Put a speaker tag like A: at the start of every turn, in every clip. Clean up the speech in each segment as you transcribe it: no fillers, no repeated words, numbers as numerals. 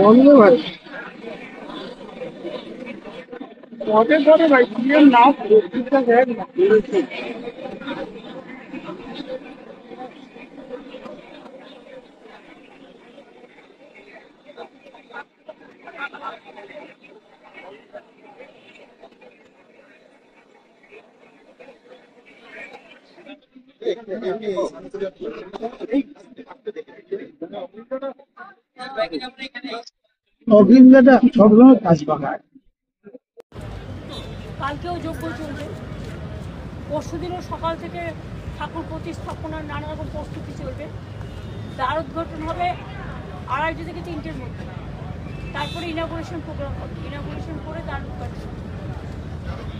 A: ধন্যবাদ। পথে ধরে ভাই নাম অভিজ্ঞতা সবসময় কাজ পাকায়।
B: কালকেও যজ্ঞ চলবে, পরশুদিনও সকাল থেকে ঠাকুর প্রতিস্থাপনার নানা রকম প্রস্তুতি চলবে। দ্বার উদ্ঘাটন হবে 2:30 থেকে 3টের মধ্যে, তারপরে ইনাগুরেশন প্রোগ্রাম হবে। ইনাগুরেশন করে দ্বার উদ্ঘাটন,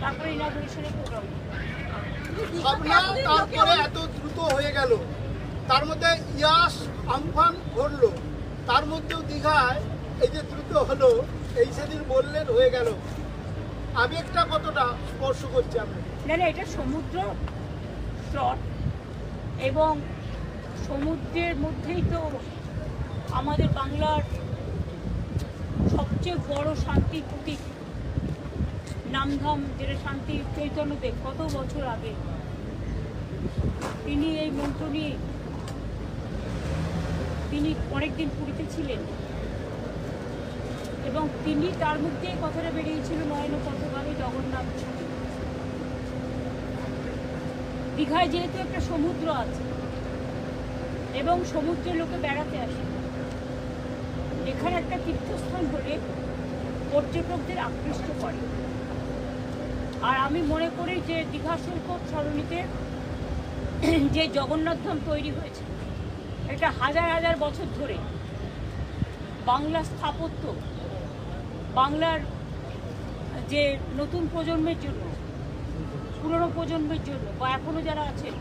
B: তারপরে ইনাগুরেশনের প্রোগ্রাম।
C: তারপরে এত দ্রুত হয়ে গেল, তার মধ্যে ইয়াস আমফান ঘটলো, তার মধ্যেও দীঘায় এই যে দ্রুত হলো, এই সেদিন বললেন হয়ে গেল, আবেগটা কতটা স্পর্শ করছে আমরা?
B: না না, এটা সমুদ্র স্রোত এবং সমুদ্রের মধ্যেই তো আমাদের বাংলার সবচেয়ে বড় শান্তির প্রতীক নামধাম, যেটা শান্তি চৈতন্যদেব কত বছর আগে তিনি এই মন্ত্র নিয়ে তিনি অনেকদিন পুরীতে ছিলেন এবং তিনি তার মধ্যে এই কথাটা বেরিয়েছিল নয়ন পথগামী জগন্নাথ। দীঘায় যেহেতু একটা সমুদ্র আছে এবং সমুদ্রের লোকে বেড়াতে আসে, এখানে একটা তীর্থস্থান হলে পর্যটকদের আকৃষ্ট করে। আর আমি মনে করি যে দীঘা সৈকত সরণিতে যে জগন্নাথ ধাম তৈরি হয়েছে, এটা হাজার হাজার বছর ধরে বাংলার স্থাপত্য, বাংলার যে নতুন প্রজন্মের জন্য, পুরনো প্রজন্মের জন্য বা এখনও যারা আছেন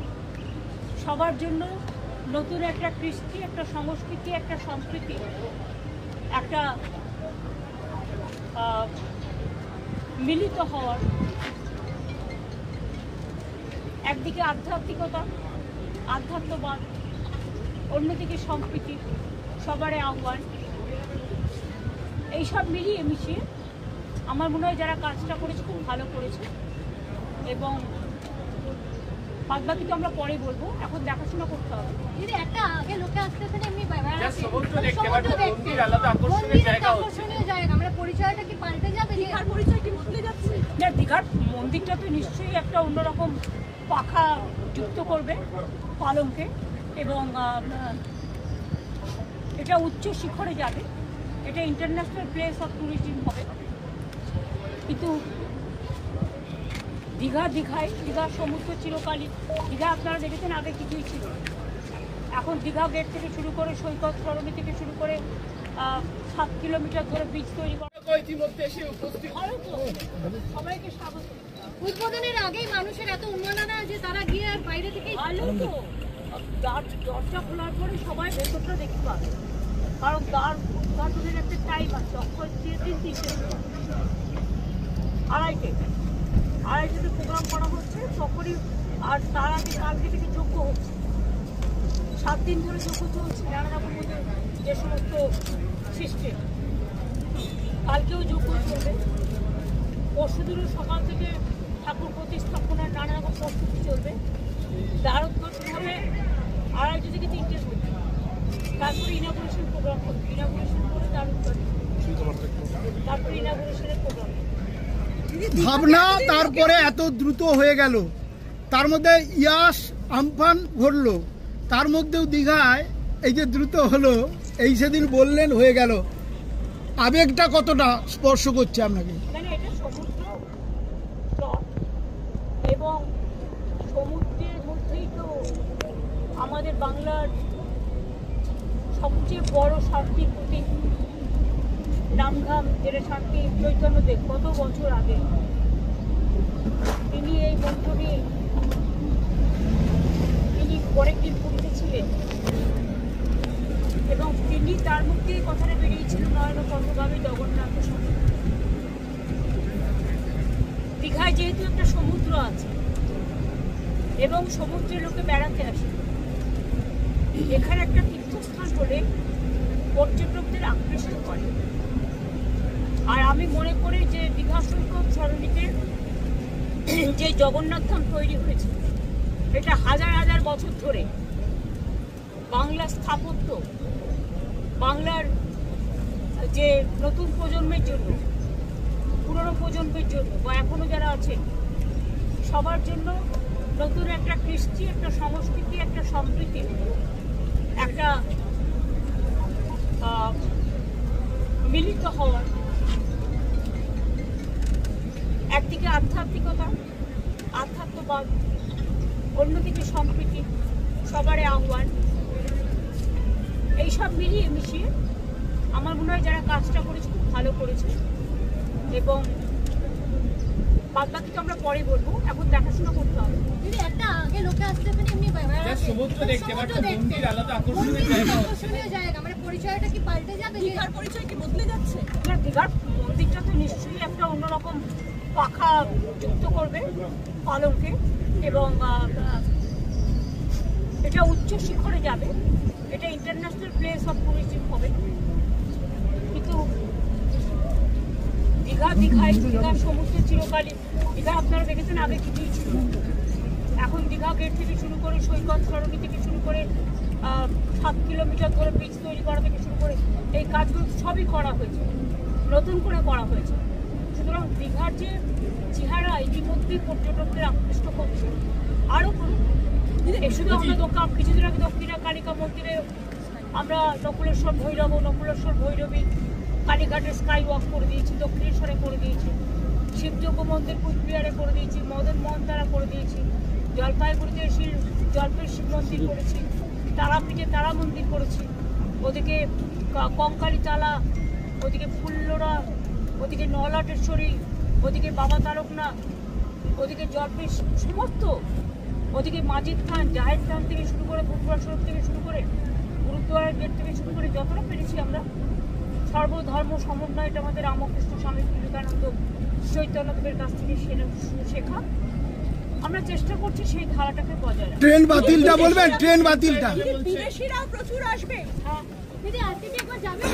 B: সবার জন্য নতুন একটা কৃষ্টি, একটা সংস্কৃতি, একটা সংস্কৃতি, একটা মিলিত হওয়ার, একদিকে আধ্যাত্মিকতা, আধ্যাত্মবাদ, অন্যদিকে সম্প্রীতি, সবারই আহ্বান, এইসব মিলিয়ে মিশিয়ে আমার মনে হয় যারা কাজটা করেছে খুব ভালো করেছে। এবং বাদবাকি তো আমরা পরে বলবো, এখন দেখাশোনা করতে হবে।
D: দিদি একটা আগে লোকে আসতেছেন এমনি
B: সমুদ্র দেখতে, মন্দির আলাদা আকর্ষণীয় জায়গা হচ্ছে,
D: আমরা পরিচয়টা কি পাল্টে যাবে? দীঘার পরিচয় কি বদলে যাচ্ছে?
B: না, দীঘার মন্দিরটা তো নিশ্চয়ই একটা অন্যরকম পাখা যুক্ত করবে পালঙ্কে এবং এটা উচ্চ শিখরে যাবে, এটা ইন্টারন্যাশনাল প্লেস অফ ট্যুরিজম হবে। কিন্তু দীঘায় দীঘার সমুদ্র চিরকালই, দীঘা আপনারা দেখেছেন আগে কিছুই ছিল, এখন দীঘা গেট থেকে শুরু করে সৈকত সরণি থেকে শুরু করে 7 কিলোমিটার ধরে বীজ তৈরি করা। সবাইকে স্বাগত।
D: উদ্বোধনের আগেই মানুষের এত উন্মাদনা যে তারা গিয়ে বাইরে থেকে
B: ভালো তো, দরজা খোলার পরে সবাই ভেতরটা দেখতে পাবে, কারণ দ্বার উদ্ঘাটনের একটা টাইম আছে, অক্ষয় 3:30 আড়াইটাতে প্রোগ্রাম করা হচ্ছে তখনই। আর তার আগে কালকে থেকে যজ্ঞ হচ্ছে, 7 দিন ধরে যজ্ঞ চলছে নানা রকম যে সমস্ত সিস্টেম। কালকেও যজ্ঞ চলবে, পরশুদিনও সকাল থেকে ঠাকুর প্রতিস্থাপনার নানা রকম প্রস্তুতি চলবে। দ্বার উদ্ঘাটন হবে 2:30 থেকে 3টের মধ্যে, তারপরে ইনাগুরেশন প্রোগ্রাম হবে। ইনাগুরেশন করে দ্বার উদ্ঘাটন, তারপরে ইনাগুরেশনের প্রোগ্রাম।
C: ভাবনা তারপরে এত দ্রুত হয়ে গেল, তার মধ্যে ইয়াস আমফান ঘটলো, তার মধ্যেও দীঘায় এই যে দ্রুত হলো, এই সেদিন বললেন হয়ে গেল,
A: আবেগটা কতটা স্পর্শ করছে আপনাকে?
B: মানে এটা সমুদ্র তট এবং সমুদ্রের মধ্যেই তো আমাদের বাংলার সবচেয়ে বড় শান্তির প্রতীক নামধাম, যেটা শান্তি চৈতন্যদেব কত বছর আগে তিনি এই মন্ত্র নিয়ে তিনি কয়েকদিন পুরীতে ছিলেন এবং তিনি তার মধ্যে এই কথাটা বেরিয়েছিল নয়নপথগামী জগন্নাথ স্বামী। দীঘায় যেহেতু একটা সমুদ্র আছে এবং সমুদ্রে লোকে বেড়াতে আসে, এখানে একটা তীর্থস্থান হলে পর্যটকদের আকৃষ্ট করে। আর আমি মনে করি যে দীঘা সৈকত সরণিতে যে জগন্নাথ ধাম তৈরি হয়েছে, এটা হাজার হাজার বছর ধরে বাংলার স্থাপত্য, বাংলার যে নতুন প্রজন্মের জন্য, পুরনো প্রজন্মের জন্য বা এখনো যারা আছে সবার জন্য নতুন একটা কৃষ্টি, একটা সংস্কৃতি, একটা সম্প্রীতি, একটা মিলিত হওয়ার, একদিকে আধ্যাত্মিকতা, আধ্যাত্মবাদ, অন্যদিকে সম্প্রীতি, সবারই আহ্বান, এইসব মিলিয়ে মিশিয়ে আমার মনে হয় যারা কাজটা করেছে খুব ভালো করেছে। এবং বাদ বাকি তো আমরা পরে বলবো, এখন দেখাশোনা করতে হবে।
D: দিদি একটা আগে লোকে আসতে মানে এমনি
E: সমুদ্র দেখতে বাট মন্দির আলাদা
D: আকর্ষণীয় জায়গা, মানে পরিচয়টা কি পাল্টে যাবে?
B: দীঘার পরিচয় কি বদলে যাচ্ছে? না, দীঘার মন্দিরটা তো নিশ্চয়ই একটা অন্যরকম পাখা যুক্ত করবে পালঙ্কে এবং এটা উচ্চ শিখরে যাবে, এটা ইন্টারন্যাশনাল প্লেস অফ টুরিজম হবে। কিন্তু দীঘা সমুদ্রের চিরকালই, দীঘা আপনারা দেখেছেন আগে কিছুই ছিল। এখন দীঘা গেট থেকে শুরু করে সৈকত সরণি থেকে শুরু করে 7 কিলোমিটার ধরে ব্রিজ তৈরি করা থেকে শুরু করে এই কাজগুলো সবই করা হয়েছে, নতুন করে করা হয়েছে। সুতরাং দীঘার যে চেহারা ইতিমধ্যেই পর্যটকদের আকৃষ্ট করছে, আরও করুন। শুধু আমরা কিছুদিন আগে দক্ষিণা কালিকা মন্দিরে আমরা নকুলেশ্বর ভৈরবী, কালীঘাটে স্কাই ওয়াক করে দিয়েছি, দক্ষিণেশ্বরে করে দিয়েছি, শিবযজ্ঞ মন্দির কুচবিহারে করে দিয়েছি, মদন মোহন তারা করে দিয়েছি, জলপাইগুড়িতে জলপের শিব মন্দির করেছি, তারাপীঠে তারা মন্দির করেছি, ওদিকে কঙ্কালী তালা, ওদিকে ফুল্লরা, ওদিকে নলাটেশ্বরী, ওদিকে বাবা তারকনাথ, ওদিকে জলপের সমস্ত, ওদিকে মাজিদ খান, জাহেদ খান থেকে শুরু করে ফুটবল সড়ক থেকে শুরু করে গুরুদ্বারের গেট থেকে শুরু করে যতটা পেরেছি আমরা সর্বধর্ম সমন্বয়, এটা আমাদের রামকৃষ্ণ স্বামী বিবেকানন্দ চৈতন্যদেবের কাছ থেকে শেখা। আমরা চেষ্টা করছি সেই ধারাটাকে বজায় রাখা।
A: ট্রেন বাতিলটা বলবেন, ট্রেন বাতিলটা
B: বিদেশিরাও প্রচুর আসবে। হ্যাঁ
D: দিদি আজকে কি একবার যাবেন?